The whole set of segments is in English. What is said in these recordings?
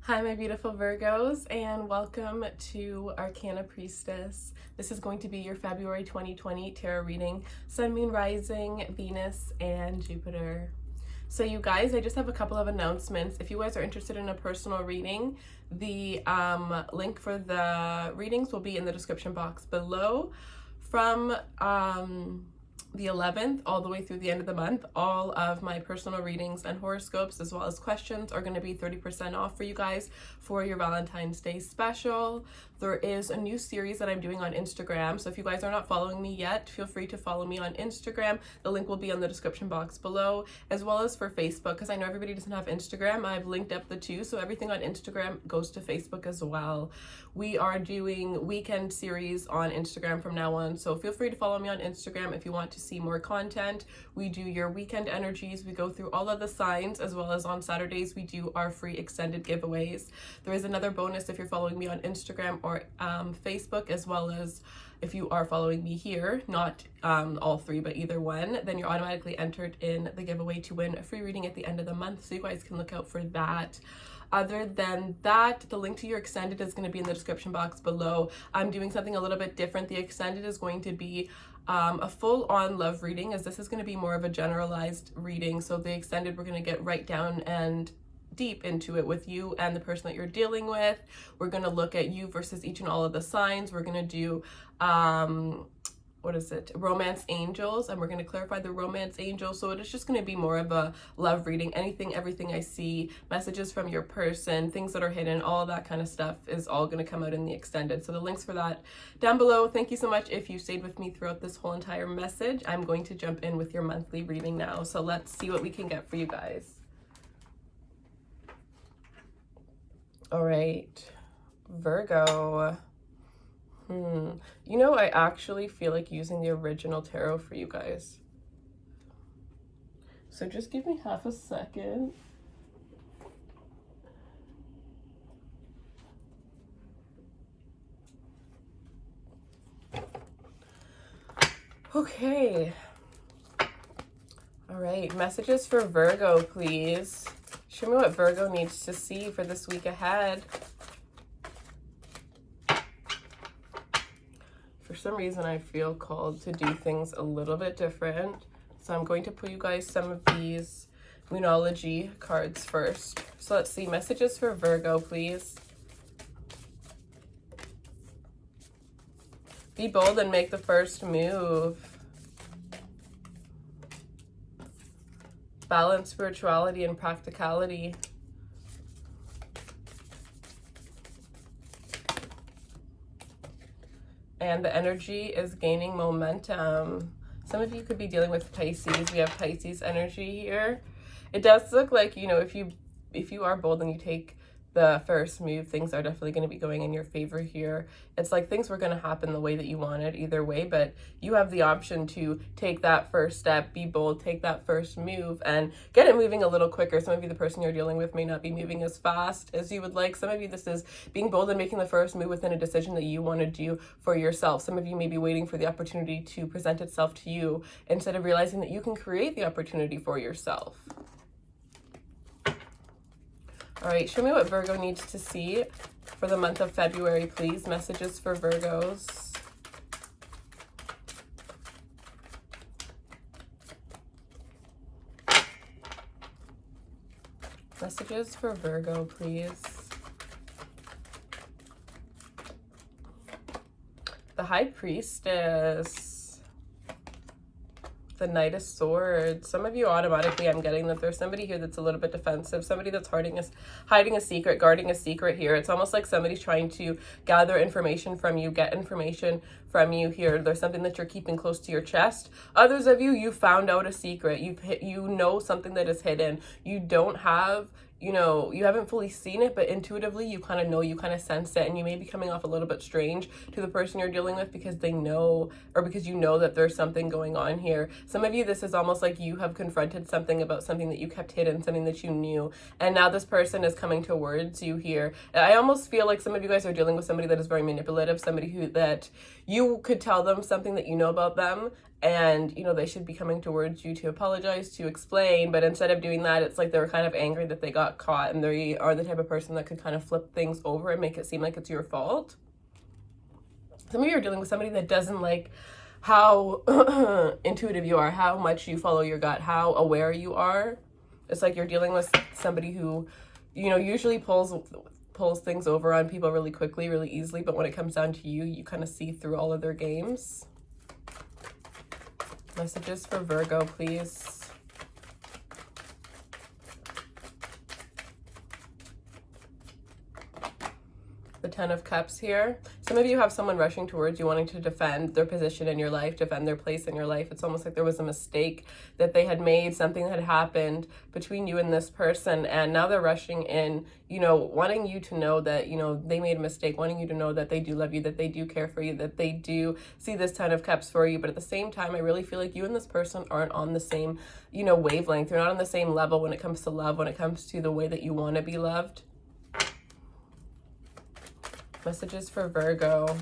Hi, my beautiful Virgos, and welcome to Arcana Priestess. This is going to be your February 2020 tarot reading, Sun, Moon, Rising, Venus, and Jupiter. So you guys, I just have a couple of announcements. If you guys are interested in a personal reading, the link for the readings will be in the description box below. From the 11th all the way through the end of the month, all of my personal readings and horoscopes as well as questions are going to be 30% off for you guys for your Valentine's Day special. There is a new series that I'm doing on Instagram, so if you guys are not following me yet, feel free to follow me on Instagram. The link will be on the description box below, as well as for Facebook, because I know everybody doesn't have Instagram. I've linked up the two, so everything on Instagram goes to Facebook as well. We are doing weekend series on Instagram from now on, so feel free to follow me on Instagram if you want to see more content. We do your weekend energies. We go through all of the signs, as well as on Saturdays we do our free extended giveaways. There is another bonus if you're following me on Instagram or Facebook, as well as if you are following me here, not all three, but either one, then you're automatically entered in the giveaway to win a free reading at the end of the month, so you guys can look out for that. Other than that, the link to your extended is going to be in the description box below. I'm doing something a little bit different. The extended is going to be a full-on love reading, as this is going to be more of a generalized reading. So the extended, we're going to get right down and deep into it with you and the person that you're dealing with. We're going to look at you versus each and all of the signs. We're going to do romance angels, and we're going to clarify the romance angels. So it is just going to be more of a love reading. Anything, everything I see, messages from your person, things that are hidden, all of that kind of stuff is all going to come out in the extended. So the links for that down below. Thank you so much if you stayed with me throughout this whole entire message. I'm going to jump in with your monthly reading now, so let's see what we can get for you guys. All right, Virgo. You know, I actually feel like using the original tarot for you guys. So just give me half a second. Okay. All right, messages for Virgo, please. Show me what Virgo needs to see for this week ahead. For some reason, I feel called to do things a little bit different. So I'm going to pull you guys some of these Moonology cards first. So let's see, messages for Virgo, please. Be bold and make the first move. Balance spirituality and practicality. And the energy is gaining momentum. Some of you could be dealing with Pisces. We have Pisces energy here. It does look like, you know, if you are bold and you take the first move, things are definitely going to be going in your favor here. It's like things were going to happen the way that you wanted either way, but you have the option to take that first step, be bold, take that first move, and get it moving a little quicker. Some of you, the person you're dealing with may not be moving as fast as you would like. Some of you, this is being bold and making the first move within a decision that you want to do for yourself. Some of you may be waiting for the opportunity to present itself to you instead of realizing that you can create the opportunity for yourself. All right, show me what Virgo needs to see for the month of February, please. Messages for Virgos. Messages for Virgo, please. The High Priestess. The Knight of Swords. Some of you automatically, I'm getting that there's somebody here that's a little bit defensive, somebody that's hiding a secret, guarding a secret here. It's almost like somebody's trying to gather information from you, get information from you here. There's something that you're keeping close to your chest. Others of you, you found out a secret. You know something that is hidden. You don't have, you know, you haven't fully seen it, but intuitively you kind of know, you kind of sense it, and you may be coming off a little bit strange to the person you're dealing with because they know, or because you know that there's something going on here. Some of you, this is almost like you have confronted something about something that you kept hidden, something that you knew, and now this person is coming towards you here. I almost feel like some of you guys are dealing with somebody that is very manipulative, somebody that you could tell them something that you know about them, and, you know, they should be coming towards you to apologize, to explain, but instead of doing that, it's like they're kind of angry that they got caught, and they are the type of person that could kind of flip things over and make it seem like it's your fault. Some of you are dealing with somebody that doesn't like how intuitive you are, how much you follow your gut, how aware you are. It's like you're dealing with somebody who, you know, usually pulls things over on people really quickly, really easily, but when it comes down to you, you kind of see through all of their games. Messages for Virgo, please. The Ten of Cups here. Some of you have someone rushing towards you, wanting to defend their position in your life, defend their place in your life. It's almost like there was a mistake that they had made, something had happened between you and this person, and now they're rushing in, you know, wanting you to know that, you know, they made a mistake, wanting you to know that they do love you, that they do care for you, that they do see this Ten of Cups for you. But at the same time, I really feel like you and this person aren't on the same, you know, wavelength. They're not on the same level when it comes to love, when it comes to the way that you want to be loved. Messages for Virgo.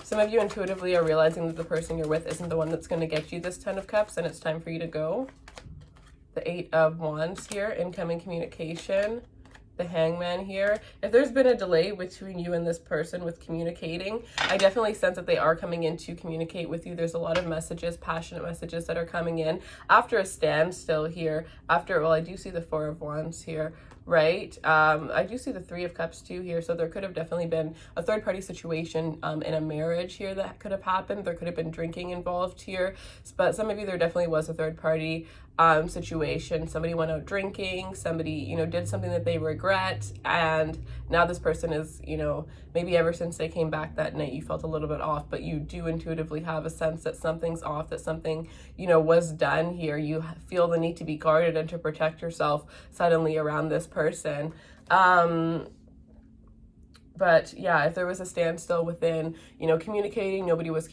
Some of you intuitively are realizing that the person you're with isn't the one that's going to get you this Ten of Cups, and it's time for you to go. The Eight of Wands here, incoming communication. The Hangman here. If there's been a delay between you and this person with communicating, I definitely sense that they are coming in to communicate with you. There's a lot of messages, passionate messages that are coming in after a standstill here. Well, I do see the Four of Wands here, right? I do see the Three of Cups too here, so there could have definitely been a third-party situation in a marriage here that could have happened. There could have been drinking involved here, but some of you, there definitely was a third-party situation. Somebody went out drinking, somebody, you know, did something that they regret, and now this person is, you know, maybe ever since they came back that night, you felt a little bit off, but you do intuitively have a sense that something's off, that something, you know, was done here. You feel the need to be guarded and to protect yourself suddenly around this person. But yeah, if there was a standstill within, you know, communicating, nobody was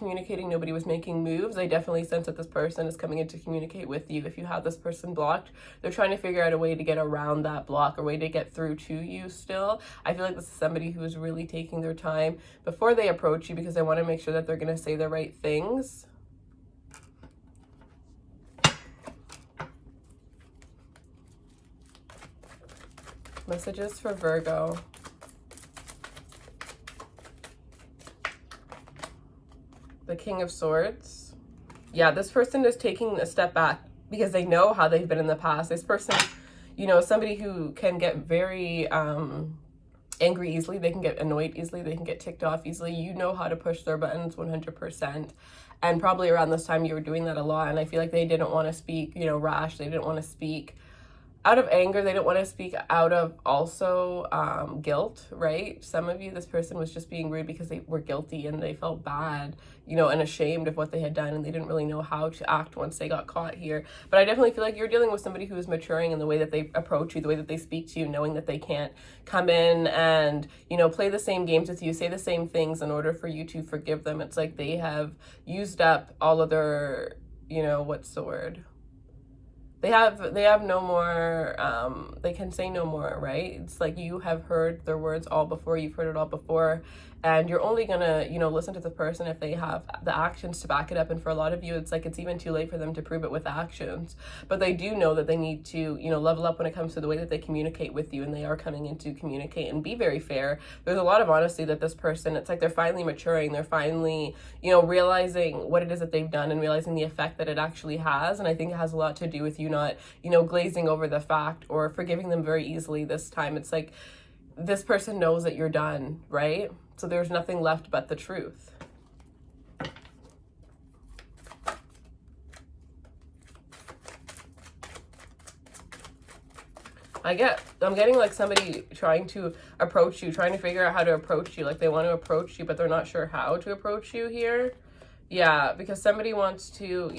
making moves, I definitely sense that this person is coming in to communicate with you. If you have this person blocked, they're trying to figure out a way to get around that block, a way to get through to you still. I feel like this is somebody who is really taking their time before they approach you, because they want to make sure that they're going to say the right things. Messages for Virgo. The King of Swords. Yeah, this person is taking a step back because they know how they've been in the past. This person, you know, somebody who can get very angry easily. They can get annoyed easily. They can get ticked off easily. You know how to push their buttons 100%. And probably around this time you were doing that a lot. And I feel like they didn't want to speak, you know, rash. They didn't want to speak out of anger. They didn't want to speak out of also guilt, right? Some of you, this person was just being rude because they were guilty and they felt bad, you know, and ashamed of what they had done, and they didn't really know how to act once they got caught here. But I definitely feel like you're dealing with somebody who is maturing in the way that they approach you, the way that they speak to you, knowing that they can't come in and, you know, play the same games with you, say the same things in order for you to forgive them. It's like they have used up all of their, you know, what's the word? They have no more, they can say no more, right? It's like you have heard their words all before, you've heard it all before, and you're only gonna, you know, listen to the person if they have the actions to back it up. And for a lot of you, it's like it's even too late for them to prove it with actions. But they do know that they need to, you know, level up when it comes to the way that they communicate with you, and they are coming in to communicate and be very fair. There's a lot of honesty that this person, it's like they're finally maturing, they're finally, you know, realizing what it is that they've done and realizing the effect that it actually has. And I think it has a lot to do with you not, you know, glazing over the fact or forgiving them very easily this time. It's like this person knows that you're done, right? So there's nothing left but the truth. I'm getting like somebody trying to approach you, trying to figure out how to approach you. Like they want to approach you, but they're not sure how to approach you here. Yeah, because somebody wants to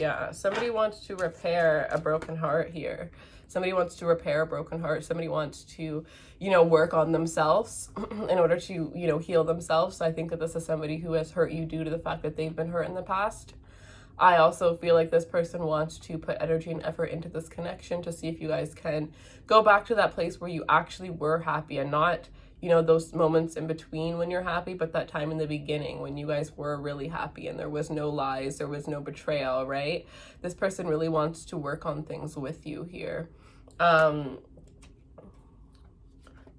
repair a broken heart here. Somebody wants to repair a broken heart. Somebody wants to, you know, work on themselves in order to, you know, heal themselves. So I think that this is somebody who has hurt you due to the fact that they've been hurt in the past. I also feel like this person wants to put energy and effort into this connection to see if you guys can go back to that place where you actually were happy, and not, you know, those moments in between when you're happy, but that time in the beginning when you guys were really happy and there was no lies, there was no betrayal, right? This person really wants to work on things with you here.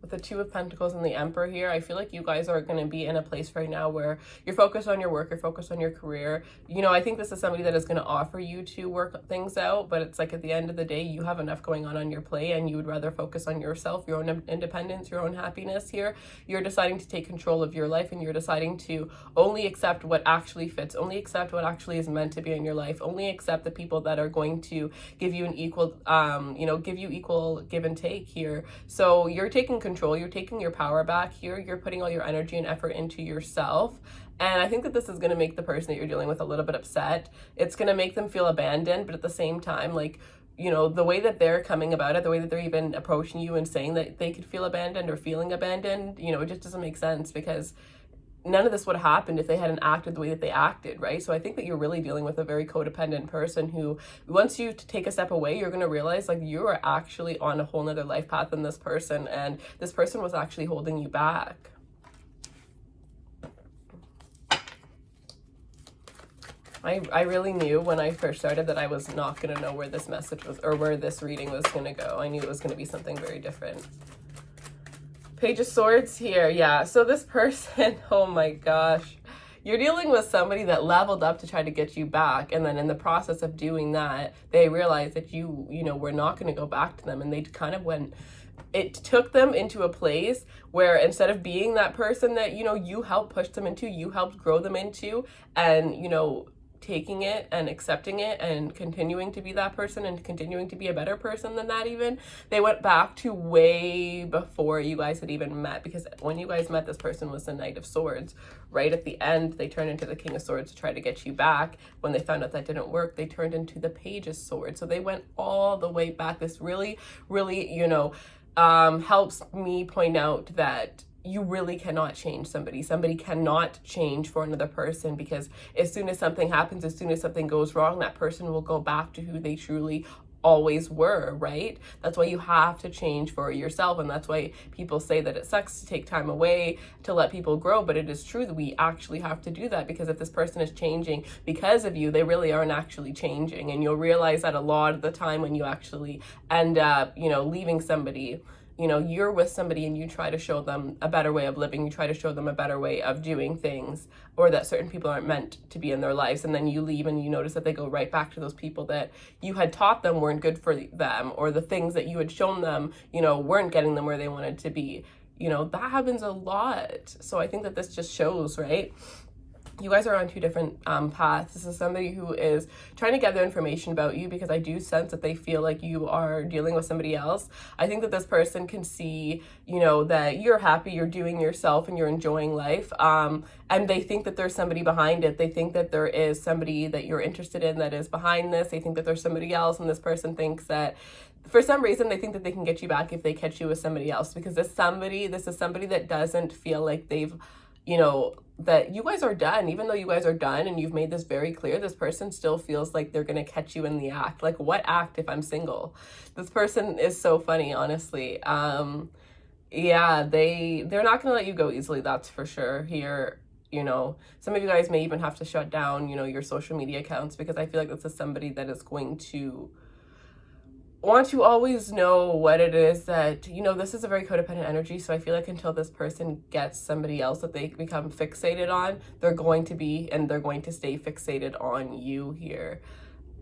With the Two of Pentacles and the Emperor here, I feel like you guys are going to be in a place right now where you're focused on your work, you're focused on your career. You know, I think this is somebody that is going to offer you to work things out, but it's like at the end of the day, you have enough going on your plate and you would rather focus on yourself, your own independence, your own happiness here. You're deciding to take control of your life, and you're deciding to only accept what actually fits, only accept what actually is meant to be in your life, only accept the people that are going to give you an equal, you know, give you equal give and take here. So you're taking control, you're taking your power back here, you're putting all your energy and effort into yourself. And I think that this is going to make the person that you're dealing with a little bit upset. It's going to make them feel abandoned, but at the same time, like, you know, the way that they're coming about it, the way that they're even approaching you and saying that they could feel abandoned or feeling abandoned, you know, it just doesn't make sense, because none of this would have happened if they hadn't acted the way that they acted, right? So I think that you're really dealing with a very codependent person who, once you take a step away, you're going to realize like you are actually on a whole nother life path than this person, and this person was actually holding you back. I really knew when I first started that I was not going to know where this message was, or where this reading was going to go. I knew it was going to be something very different. Page of Swords here. Yeah, so this person, oh my gosh, you're dealing with somebody that leveled up to try to get you back, and then in the process of doing that, they realized that you know, were not going to go back to them, and they kind of went, it took them into a place where instead of being that person that, you know, you helped push them into, you helped grow them into, and, you know, taking it and accepting it and continuing to be that person and continuing to be a better person than that, even, they went back to way before you guys had even met, because when you guys met, this person was the Knight of Swords. Right at the end, they turned into the King of Swords to try to get you back. When they found out that didn't work, they turned into the Page of Swords. So they went all the way back. This really, really, you know, helps me point out that you really cannot change somebody. Somebody cannot change for another person, because as soon as something happens, as soon as something goes wrong, that person will go back to who they truly always were, right? That's why you have to change for yourself, and that's why people say that it sucks to take time away to let people grow, but it is true that we actually have to do that, because if this person is changing because of you, they really aren't actually changing, and you'll realize that a lot of the time when you actually end up, you know, leaving somebody. You know, you're with somebody and you try to show them a better way of living, you try to show them a better way of doing things, or that certain people aren't meant to be in their lives, and then you leave and you notice that they go right back to those people that you had taught them weren't good for them, or the things that you had shown them, you know, weren't getting them where they wanted to be. You know, that happens a lot. So I think that this just shows, right? You guys are on two different paths. This is somebody who is trying to gather information about you, because I do sense that they feel like you are dealing with somebody else. I think that this person can see, you know, that you're happy, you're doing yourself, and you're enjoying life. And they think that there's somebody behind it. They think that there is somebody that you're interested in that is behind this. They think that there's somebody else, and this person thinks that for some reason they think that they can get you back if they catch you with somebody else, because this is somebody that doesn't feel like they've, you know, that you guys are done. Even though you guys are done and you've made this very clear, this person still feels like they're gonna catch you in the act. Like, what act if I'm single? This person is so funny, honestly. Yeah, they're not gonna let you go easily, that's for sure here. You know, some of you guys may even have to shut down, you know, your social media accounts, because I feel like this is somebody that is going to want to always know what it is that, you know, this is a very codependent energy. So I feel like until this person gets somebody else that they become fixated on, they're going to stay fixated on you here.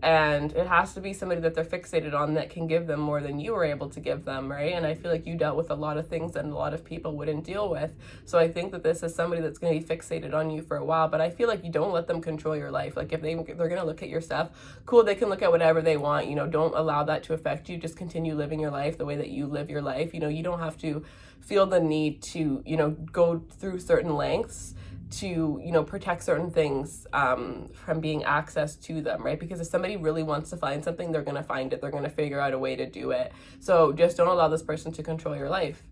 And it has to be somebody that they're fixated on that can give them more than you were able to give them, right? And I feel like you dealt with a lot of things that a lot of people wouldn't deal with. So I think that this is somebody that's going to be fixated on you for a while, but I feel like you don't let them control your life. Like, if they're going to look at your stuff, cool, they can look at whatever they want, you know, don't allow that to affect you. Just continue living your life the way that you live your life. You know, you don't have to feel the need to, you know, go through certain lengths to, you know, protect certain things from being access to them, right? Because if somebody really wants to find something, they're going to find it. They're going to figure out a way to do it. So just don't allow this person to control your life.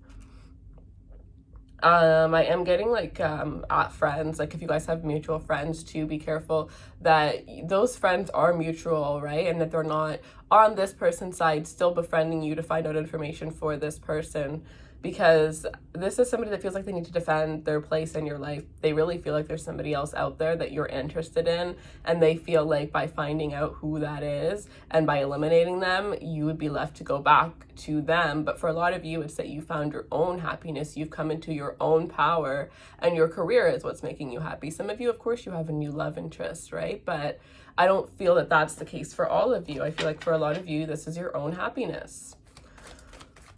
I am getting like at friends, like if you guys have mutual friends too, be careful that those friends are mutual, right? And that they're not on this person's side still befriending you to find out information for this person, because this is somebody that feels like they need to defend their place in your life. They really feel like there's somebody else out there that you're interested in, and they feel like by finding out who that is and by eliminating them, you would be left to go back to them. But for a lot of you, it's that you found your own happiness, you've come into your own power, and your career is what's making you happy. Some of you, of course, you have a new love interest, right? But I don't feel that that's the case for all of you. I feel like for a lot of you, this is your own happiness.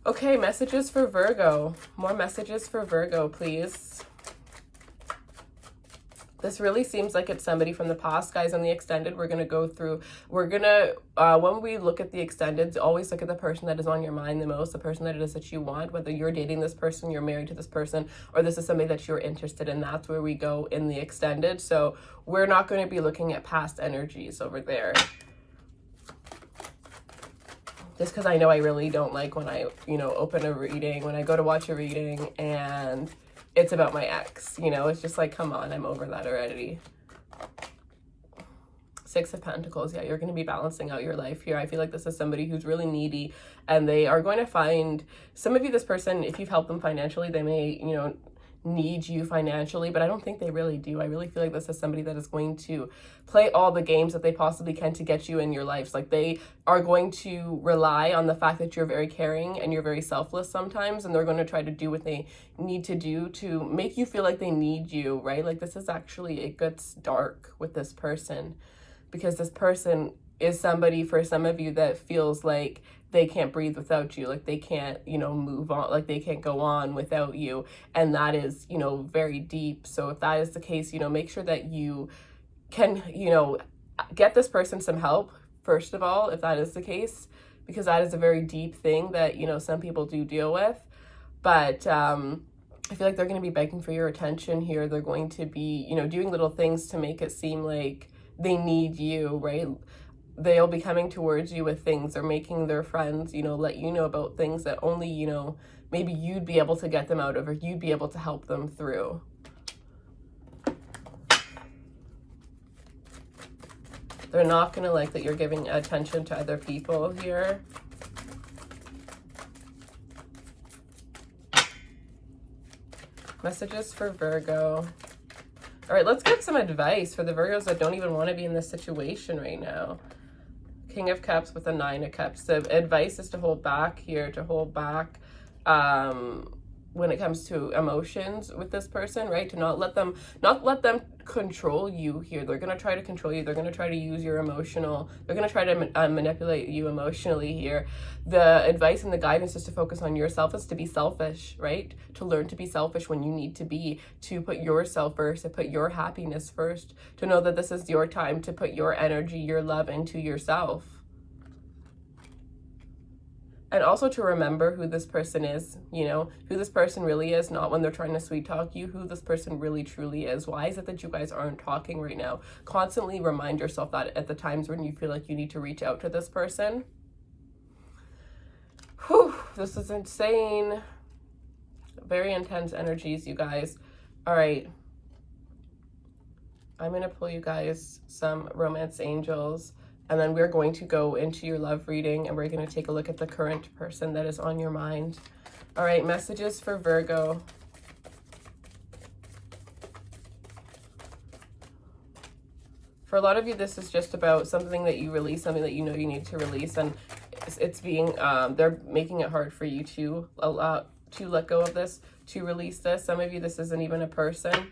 Okay, messages for Virgo. More messages for Virgo, please. This really seems like it's somebody from the past, guys. On the extended, we're going to go through, when we look at the extended, always look at the person that is on your mind the most, the person that it is that you want, whether you're dating this person, you're married to this person, or this is somebody that you're interested in. That's where we go in the extended. So we're not going to be looking at past energies over there. Just because I know I really don't like when I, open a reading, when I go to watch a reading and it's about my ex, it's just like, come on, I'm over that already. Six of Pentacles. Yeah, you're going to be balancing out your life here. I feel like this is somebody who's really needy, and they are going to find, some of you, this person, if you've helped them financially, they may, need you financially, but I don't think they really do. I really feel like this is somebody that is going to play all the games that they possibly can to get you in your lives. Like they are going to rely on the fact that you're very caring and you're very selfless sometimes, and they're going to try to do what they need to do to make you feel like they need you, right? Like this is actually, it gets dark with this person, because this person is somebody for some of you that feels like they can't breathe without you, like they can't, move on, like they can't go on without you. And that is, very deep. So if that is the case, make sure that you can, get this person some help, first of all, if that is the case, because that is a very deep thing that, some people do deal with. But I feel like they're going to be begging for your attention here. They're going to be, doing little things to make it seem like they need you, right? They'll be coming towards you with things, or making their friends, let you know about things that only, maybe you'd be able to get them out of, or you'd be able to help them through. They're not going to like that you're giving attention to other people here. Messages for Virgo. All right, let's get some advice for the Virgos that don't even want to be in this situation right now. King of Cups with a Nine of Cups. The advice is to hold back here, to hold back when it comes to emotions with this person, right? To not let them control you here. They're going to try to control you. They're going to try to use your emotional, they're going to try to manipulate you emotionally here. The advice and the guidance is to focus on yourself, is to be selfish, right? To learn to be selfish when you need to be, to put yourself first, to put your happiness first, to know that this is your time to put your energy, your love into yourself. And also to remember who this person is, who this person really is, not when they're trying to sweet talk you, who this person really truly is. Why is it that you guys aren't talking right now? Constantly remind yourself that at the times when you feel like you need to reach out to this person. Whew, this is insane. Very intense energies, you guys. All right. I'm going to pull you guys some romance angels. And then we're going to go into your love reading, and we're going to take a look at the current person that is on your mind. All right, messages for Virgo. For a lot of you, this is just about something that you release, something that you need to release, and it's being, they're making it hard for you to let go of this, to release this. Some of you, this isn't even a person.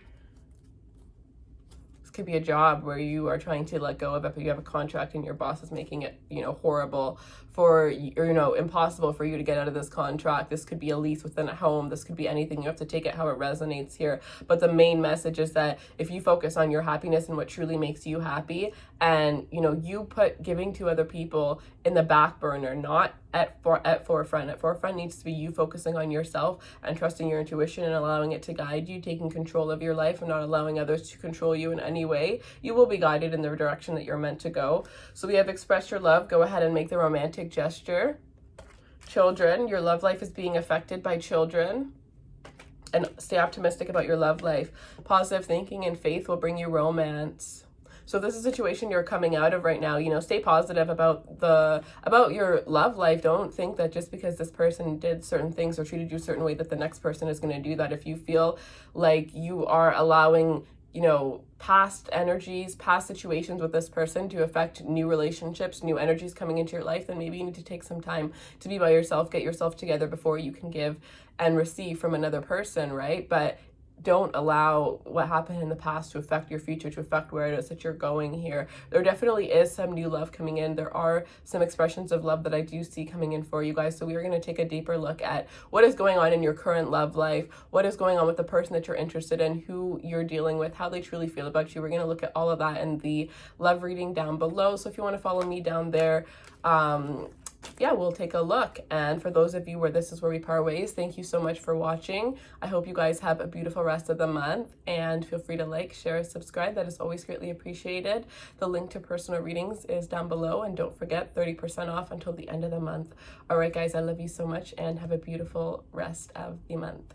Could be a job where you are trying to let go of it, but you have a contract and your boss is making it, horrible for, or, impossible for you to get out of this contract. This could be a lease within a home. This could be anything. You have to take it how it resonates here. But the main message is that if you focus on your happiness and what truly makes you happy, and, you put giving to other people in the back burner, not at forefront. At forefront needs to be you focusing on yourself and trusting your intuition and allowing it to guide you, taking control of your life and not allowing others to control you in any way. You will be guided in the direction that you're meant to go. So we have express your love. Go ahead and make the romantic gesture. Children, your love life is being affected by children. and stay optimistic about your love life. Positive thinking and faith will bring you romance. So if this is a situation you're coming out of right now, you know, stay positive about your love life. Don't think that just because this person did certain things or treated you a certain way that the next person is going to do that. If you feel like you are allowing, you know, past energies, past situations with this person to affect new relationships, new energies coming into your life, then maybe you need to take some time to be by yourself, get yourself together before you can give and receive from another person, right? But don't allow what happened in the past to affect your future, to affect where it is that you're going here. There definitely is some new love coming in. There are some expressions of love that I do see coming in for you guys. So we are going to take a deeper look at what is going on in your current love life, what is going on with the person that you're interested in, who you're dealing with, how they truly feel about you. We're going to look at all of that in the love reading down below. So if you want to follow me down there, yeah, we'll take a look. And for those of you where this is where we part ways, thank you so much for watching. I hope you guys have a beautiful rest of the month, and feel free to like, share, subscribe. That is always greatly appreciated. The link to personal readings is down below, and don't forget 30% off until the end of the month. All right, guys, I love you so much, and have a beautiful rest of the month.